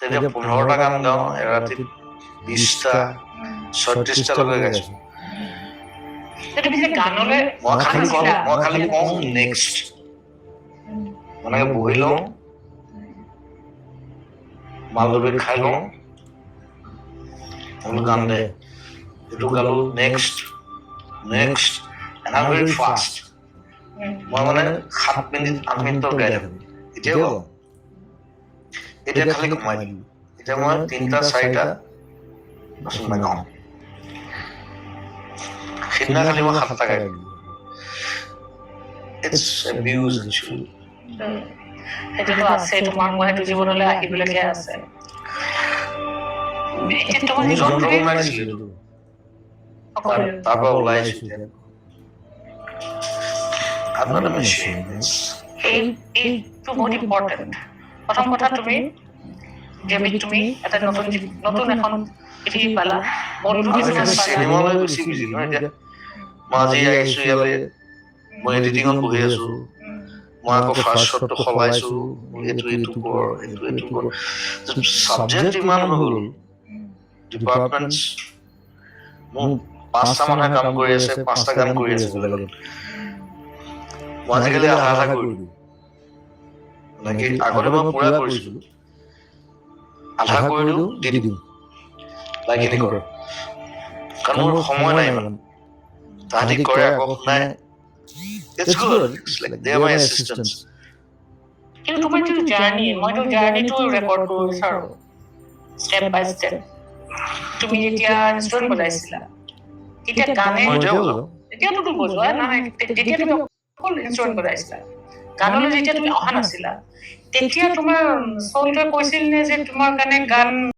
তেতিয়া 15টা গান গাওঁ, এৰাতিত 20টা 36টালৈকে গাইছো। মই খালি কওঁ নেক্সট, মানে বহি লওঁ, মালদবি খাই লওঁ, গান দে, এইটো গালো next next, and I am very fast. মই মানে 7 মিনিট 8 মিনিটত গাই থাকোঁ। এতিয়াও গাওঁ, এতিয়া খালি কমাই দিলোঁ। এতিয়া মই 3টা 4টা পাছত নাগাওঁ। সিদিনা খালি মই 7টা গাই দিলোঁ। It's abuse actually. সেইটোতো আছে, তোমাৰ মই সেইটো জীৱনলৈ আহিবলগীয়া আছে। যন্ত্ৰ বনাই দিছিলোঁ, তাৰ পৰা ওলাই আহিছোঁ এতিয়া। I'm not a machine. এইটো বহুত ইম্পৰ্টেণ্ট। প্ৰথম কথা, তুমি এটা নতুন এখন পৃথিৱী পালা, বন্ধু কিছুমান পালা। চিনেমালৈ গুচি গৈছিলোঁ এতিয়া। মই আজি আহিছোঁ ইয়ালৈ, মই এডিটিঙত বহি আছোঁ, মই আকৌ ফাৰ্ষ্ট শ্বটটো সলাইছোঁ, এইটো কৰ, এইটো কৰ। ছাবজেক্ট ইমান হৈ গ'ল, ডিপাৰ্টমেণ্টছ মোৰ 5টা মানুহে কাম কৰি আছে, 5টা গান কৰি আছে বেলেগত। মই আজিকালি আধা কৰি দিওঁ, মানে কি আগতে মই পুৰা কৰিছিলোঁ, আধা কৰি দিওঁ, দি দিওঁ বাকীখিনি কৰ, কাৰণ মোৰ সময় নাই ইমান। তাহাঁতি কৰে আকৌ শুনাই, it's good, it's like they are my assistants. কিন্তু তোমাৰ যিটো জাৰ্ণি, মইতো জাৰ্ণিটো ৰেকৰ্ড কৰিব বিচাৰোঁ, ষ্টেপ বাই ষ্টেপ। তুমি যেতিয়া ইনষ্ট্ৰুমেণ্ট বজাইছিলা, তেতিয়া গানে, এতিয়াতো বজোৱা নাই, তেতিয়া তুমি অকল ইনষ্ট্ৰুমেণ্ট বজাইছিলা, গানলৈ যেতিয়া তুমি অহা নাছিলা, তেতিয়া তোমাৰ চলটোৱে কৈছিল নে যে তোমাৰ কাৰণে গান